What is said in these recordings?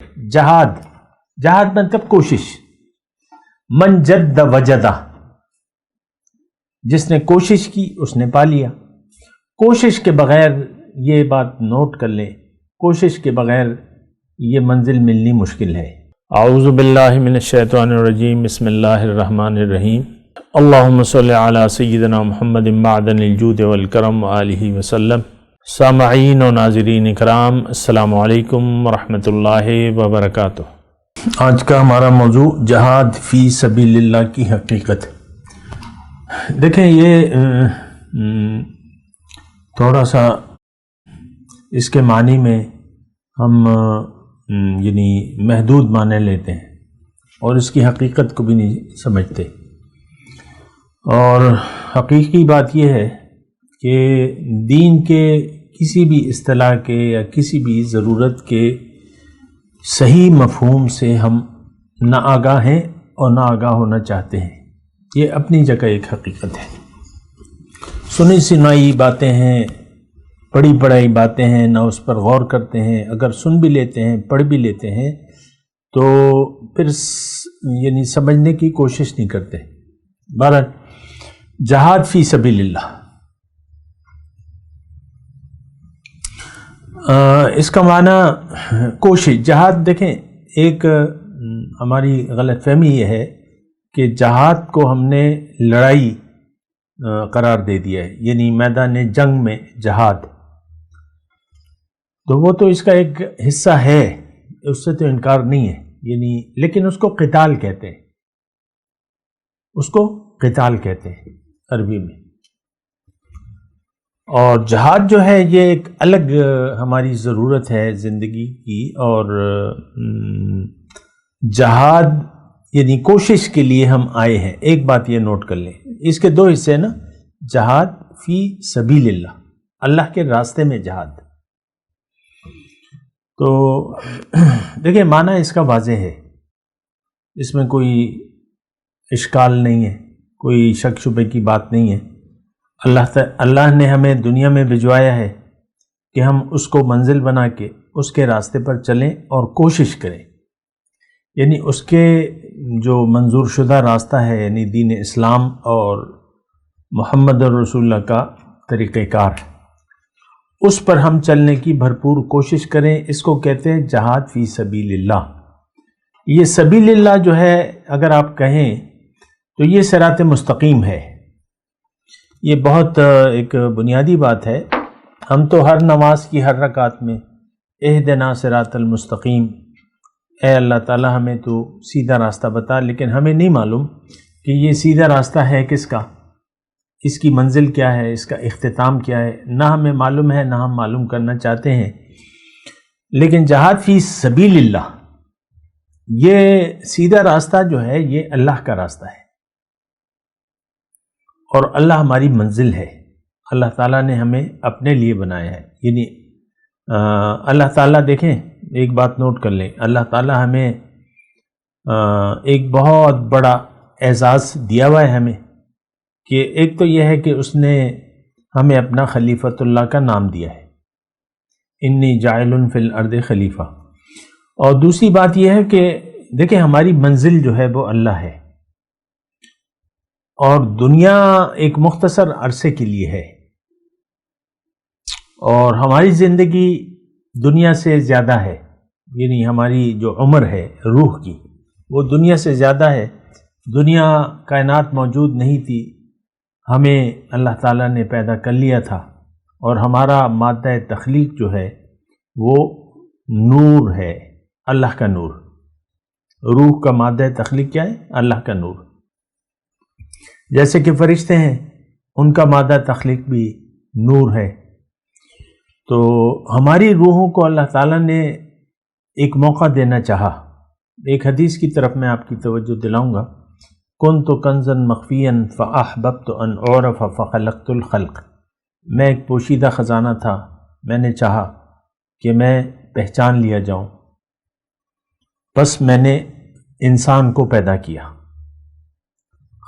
جہاد، جہاد مطلب کوشش. من جد وجدہ، جس نے کوشش کی اس نے پا لیا. کوشش کے بغیر، یہ بات نوٹ کر لیں، کوشش کے بغیر یہ منزل ملنی مشکل ہے. اعوذ باللہ من الشیطان الرجیم، بسم اللہ الرحمن الرحیم. اللہم صلی علی سیدنا محمد معدن الجود والکرم وآلہ وسلم. سامعین و ناظرین اکرام، السلام علیکم ورحمۃ اللہ وبرکاتہ. آج کا ہمارا موضوع جہاد فی سبیل اللہ کی حقیقت. دیکھیں، یہ تھوڑا سا اس کے معنی میں ہم یعنی محدود معنی لیتے ہیں اور اس کی حقیقت کو بھی نہیں سمجھتے. اور حقیقی بات یہ ہے کہ دین کے کسی بھی اصطلاح کے یا کسی بھی ضرورت کے صحیح مفہوم سے ہم نہ آگاہ ہیں اور نہ آگاہ ہونا چاہتے ہیں. یہ اپنی جگہ ایک حقیقت ہے. سنی سنائی باتیں ہیں، پڑھی پڑھائی باتیں ہیں، نہ اس پر غور کرتے ہیں. اگر سن بھی لیتے ہیں، پڑھ بھی لیتے ہیں تو پھر یعنی سمجھنے کی کوشش نہیں کرتے. بہرحال جہاد فی سبیل اللہ، اس کا معنی کوشش. جہاد دیکھیں، ایک ہماری غلط فہمی یہ ہے کہ جہاد کو ہم نے لڑائی قرار دے دیا ہے، یعنی میدان جنگ میں جہاد. تو وہ تو اس کا ایک حصہ ہے، اس سے تو انکار نہیں ہے، یعنی لیکن اس کو قتال کہتے ہیں، اس کو قتال کہتے ہیں عربی میں. اور جہاد جو ہے یہ ایک الگ ہماری ضرورت ہے زندگی کی. اور جہاد یعنی کوشش کے لیے ہم آئے ہیں. ایک بات یہ نوٹ کر لیں، اس کے دو حصے ہیں نا، جہاد فی سبیل اللہ، اللہ کے راستے میں جہاد. تو دیکھیں معنی اس کا واضح ہے، اس میں کوئی اشکال نہیں ہے، کوئی شک شبے کی بات نہیں ہے. اللہ نے ہمیں دنیا میں بھجوایا ہے کہ ہم اس کو منزل بنا کے اس کے راستے پر چلیں اور کوشش کریں. یعنی اس کے جو منظور شدہ راستہ ہے، یعنی دین اسلام اور محمد رسول اللہ کا طریقہ کار، اس پر ہم چلنے کی بھرپور کوشش کریں. اس کو کہتے ہیں جہاد فی سبیل اللہ. یہ سبیل اللہ جو ہے اگر آپ کہیں تو یہ صراط مستقیم ہے. یہ بہت ایک بنیادی بات ہے. ہم تو ہر نماز کی ہر رکعت میں اہدنا صراط المستقیم، اے اللہ تعالی ہمیں تو سیدھا راستہ بتا، لیکن ہمیں نہیں معلوم کہ یہ سیدھا راستہ ہے کس کا، اس کی منزل کیا ہے، اس کا اختتام کیا ہے. نہ ہمیں معلوم ہے، نہ ہم معلوم کرنا چاہتے ہیں. لیکن جہاد فی سبیل اللہ، یہ سیدھا راستہ جو ہے یہ اللہ کا راستہ ہے اور اللہ ہماری منزل ہے. اللہ تعالیٰ نے ہمیں اپنے لیے بنایا ہے. یعنی اللہ تعالیٰ، دیکھیں ایک بات نوٹ کر لیں، اللہ تعالیٰ ہمیں ایک بہت بڑا اعزاز دیا ہوا ہے ہمیں، کہ ایک تو یہ ہے کہ اس نے ہمیں اپنا خلیفۃ اللہ کا نام دیا ہے، انی جاعل فی الارض خلیفہ. اور دوسری بات یہ ہے کہ دیکھیں ہماری منزل جو ہے وہ اللہ ہے، اور دنیا ایک مختصر عرصے کے لیے ہے، اور ہماری زندگی دنیا سے زیادہ ہے. یعنی ہماری جو عمر ہے روح کی، وہ دنیا سے زیادہ ہے. دنیا کائنات موجود نہیں تھی، ہمیں اللہ تعالیٰ نے پیدا کر لیا تھا، اور ہمارا مادہ تخلیق جو ہے وہ نور ہے، اللہ کا نور. روح کا مادہ تخلیق کیا ہے؟ اللہ کا نور. جیسے کہ فرشتے ہیں، ان کا مادہ تخلیق بھی نور ہے. تو ہماری روحوں کو اللہ تعالیٰ نے ایک موقع دینا چاہا. ایک حدیث کی طرف میں آپ کی توجہ دلاؤں گا، کنت کنزا مخفیا فاحببت ان اعرف فخلقت الخلق. میں ایک پوشیدہ خزانہ تھا، میں نے چاہا کہ میں پہچان لیا جاؤں، بس میں نے انسان کو پیدا کیا.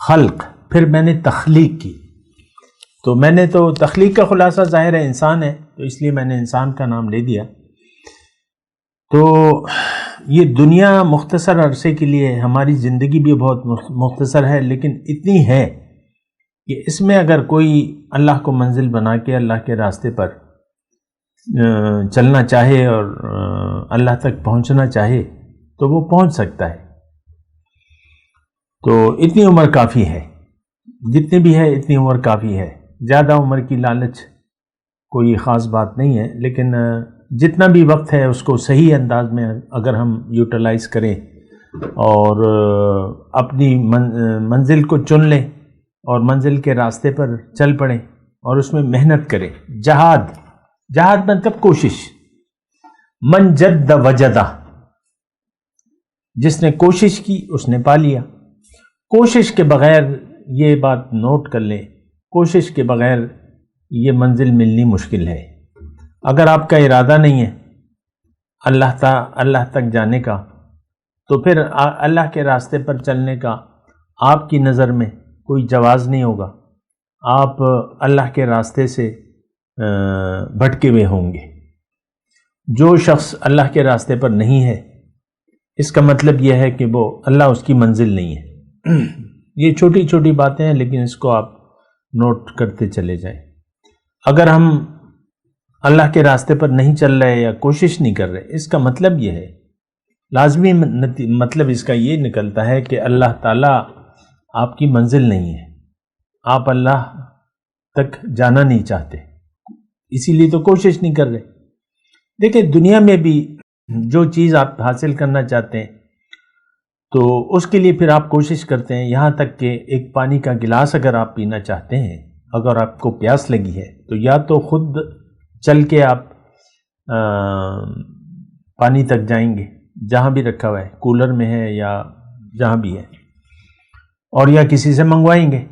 خلق، پھر میں نے تخلیق کی. تو میں نے تو تخلیق کا خلاصہ ظاہر ہے انسان ہے، تو اس لیے میں نے انسان کا نام لے دیا. تو یہ دنیا مختصر عرصے کے لیے، ہماری زندگی بھی بہت مختصر ہے، لیکن اتنی ہے کہ اس میں اگر کوئی اللہ کو منزل بنا کے اللہ کے راستے پر چلنا چاہے اور اللہ تک پہنچنا چاہے تو وہ پہنچ سکتا ہے۔ تو اتنی عمر کافی ہے، جتنی بھی ہے اتنی عمر کافی ہے۔ زیادہ عمر کی لالچ کوئی خاص بات نہیں ہے، لیکن جتنا بھی وقت ہے اس کو صحیح انداز میں اگر ہم یوٹیلائز کریں اور اپنی منزل کو چن لیں اور منزل کے راستے پر چل پڑیں اور اس میں محنت کریں۔ جہاد مطلب کوشش۔ من جد وجدہ، جس نے کوشش کی اس نے پا لیا۔ کوشش کے بغیر، یہ بات نوٹ کر لیں، کوشش کے بغیر یہ منزل ملنی مشکل ہے۔ اگر آپ کا ارادہ نہیں ہے اللہ تک جانے کا، تو پھر اللہ کے راستے پر چلنے کا آپ کی نظر میں کوئی جواز نہیں ہوگا، آپ اللہ کے راستے سے بھٹکے ہوئے ہوں گے۔ جو شخص اللہ کے راستے پر نہیں ہے، اس کا مطلب یہ ہے کہ وہ اللہ اس کی منزل نہیں ہے۔ یہ چھوٹی چھوٹی باتیں ہیں، لیکن اس کو آپ نوٹ کرتے چلے جائیں۔ اگر ہم اللہ کے راستے پر نہیں چل رہے یا کوشش نہیں کر رہے، اس کا مطلب یہ ہے، لازمی مطلب اس کا یہ نکلتا ہے کہ اللہ تعالیٰ آپ کی منزل نہیں ہے، آپ اللہ تک جانا نہیں چاہتے، اسی لیے تو کوشش نہیں کر رہے۔ دیکھیں، دنیا میں بھی جو چیز آپ حاصل کرنا چاہتے ہیں تو اس کے لیے پھر آپ کوشش کرتے ہیں، یہاں تک کہ ایک پانی کا گلاس اگر آپ پینا چاہتے ہیں، اگر آپ کو پیاس لگی ہے تو یا تو خود چل کے آپ پانی تک جائیں گے، جہاں بھی رکھا ہوا ہے، کولر میں ہے یا جہاں بھی ہے، اور یا کسی سے منگوائیں گے۔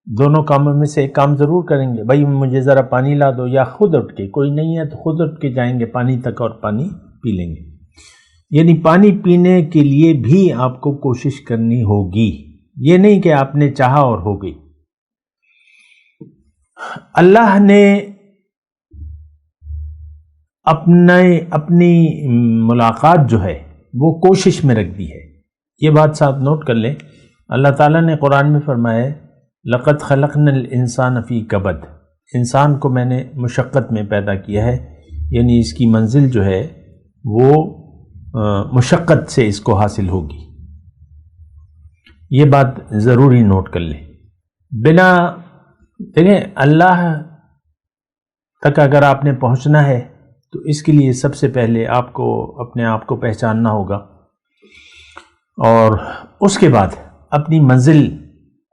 دونوں کاموں میں سے ایک کام ضرور کریں گے، بھائی مجھے ذرا پانی لا دو، یا خود اٹھ کے، کوئی نہیں ہے تو خود اٹھ کے جائیں گے پانی تک اور پانی پی لیں گے۔ یعنی پانی پینے کے لیے بھی آپ کو کوشش کرنی ہوگی، یہ نہیں کہ آپ نے چاہا اور ہو گئی۔ اللہ نے اپنی ملاقات جو ہے وہ کوشش میں رکھ دی ہے۔ یہ بات صاحب نوٹ کر لیں، اللہ تعالیٰ نے قرآن میں فرمایا ہے، لَقَدْ خَلَقْنَا الْإِنسَانَ فِي كَبَدٍ، انسان کو میں نے مشقت میں پیدا کیا ہے، یعنی اس کی منزل جو ہے وہ مشقت سے اس کو حاصل ہوگی۔ یہ بات ضروری نوٹ کر لیں۔ دیکھیں، اللہ تک اگر آپ نے پہنچنا ہے تو اس کے لیے سب سے پہلے آپ کو اپنے آپ کو پہچاننا ہوگا، اور اس کے بعد اپنی منزل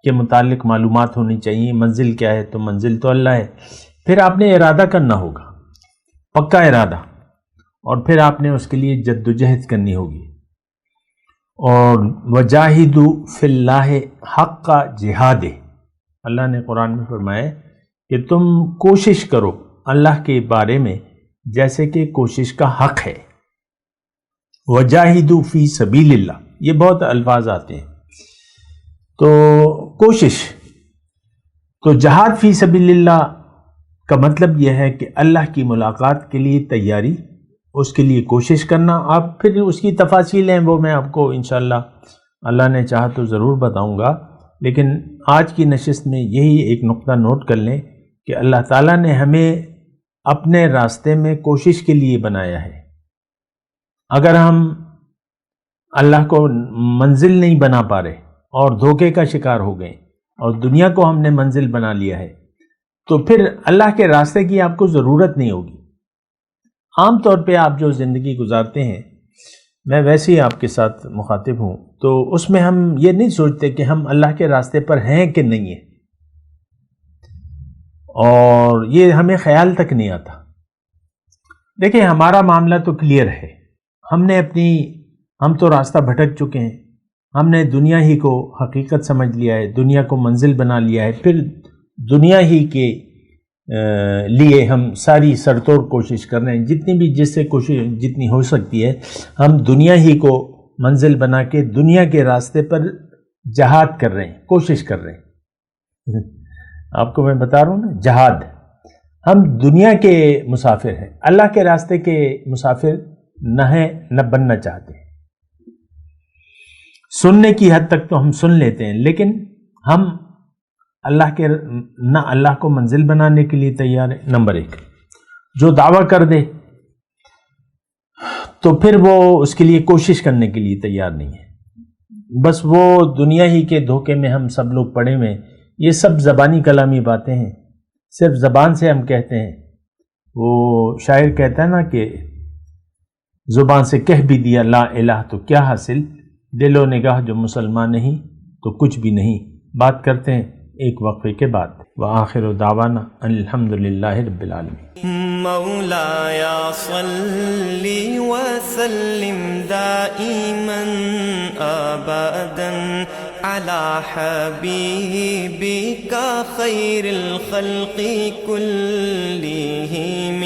کے متعلق معلومات ہونی چاہیے۔ منزل کیا ہے؟ تو منزل تو اللہ ہے۔ پھر آپ نے ارادہ کرنا ہوگا، پکا ارادہ، اور پھر آپ نے اس کے لیے جد و جہد کرنی ہوگی۔ اور وَجَاهِدُوا فِي اللَّهِ حَقَّ جِهَادِهِ، اللہ نے قرآن میں فرمایا کہ تم کوشش کرو اللہ کے بارے میں جیسے کہ کوشش کا حق ہے۔ وَجَاهِدُوا فِي سَبِيلِ اللَّهِ، یہ بہت الفاظ آتے ہیں۔ تو کوشش، تو جہاد فی سبیل اللہ کا مطلب یہ ہے کہ اللہ کی ملاقات کے لیے تیاری، اس کے لیے کوشش کرنا۔ آپ پھر اس کی تفاصیل ہیں، وہ میں آپ کو انشاءاللہ اللہ نے چاہا تو ضرور بتاؤں گا، لیکن آج کی نشست میں یہی ایک نقطہ نوٹ کر لیں کہ اللہ تعالیٰ نے ہمیں اپنے راستے میں کوشش کے لیے بنایا ہے۔ اگر ہم اللہ کو منزل نہیں بنا پا رہے اور دھوکے کا شکار ہو گئے اور دنیا کو ہم نے منزل بنا لیا ہے، تو پھر اللہ کے راستے کی آپ کو ضرورت نہیں ہوگی۔ عام طور پہ آپ جو زندگی گزارتے ہیں، میں ویسے ہی آپ کے ساتھ مخاطب ہوں، تو اس میں ہم یہ نہیں سوچتے کہ ہم اللہ کے راستے پر ہیں کہ نہیں ہیں، اور یہ ہمیں خیال تک نہیں آتا۔ دیکھیں، ہمارا معاملہ تو کلیئر ہے، ہم تو راستہ بھٹک چکے ہیں، ہم نے دنیا ہی کو حقیقت سمجھ لیا ہے، دنیا کو منزل بنا لیا ہے، پھر دنیا ہی کے لیے ہم ساری سرتوڑ کوشش کر رہے ہیں، جتنی بھی جس سے کوشش جتنی ہو سکتی ہے، ہم دنیا ہی کو منزل بنا کے دنیا کے راستے پر جہاد کر رہے ہیں، کوشش کر رہے ہیں۔ آپ کو میں بتا رہا ہوں نا، جہاد، ہم دنیا کے مسافر ہیں، اللہ کے راستے کے مسافر نہ ہیں، نہ بننا چاہتے ہیں۔ سننے کی حد تک تو ہم سن لیتے ہیں، لیکن ہم اللہ کو منزل بنانے کے لیے تیار ہیں۔ نمبر 1، جو دعویٰ کر دے تو پھر وہ اس کے لیے کوشش کرنے کے لیے تیار نہیں ہے، بس وہ دنیا ہی کے دھوکے میں ہم سب لوگ پڑے ہوئے ہیں۔ یہ سب زبانی کلامی باتیں ہیں، صرف زبان سے ہم کہتے ہیں۔ وہ شاعر کہتا ہے نا کہ زبان سے کہہ بھی دیا لا الہ تو کیا حاصل، دل و نگاہ جو مسلمان نہیں تو کچھ بھی نہیں۔ بات کرتے ہیں ایک وقفے کے بعد۔ وآخر دعوانا الحمدللہ رب العالمین۔ مولاي صل وسلم دائما ابدا على حبيبك خير الخلق كلهم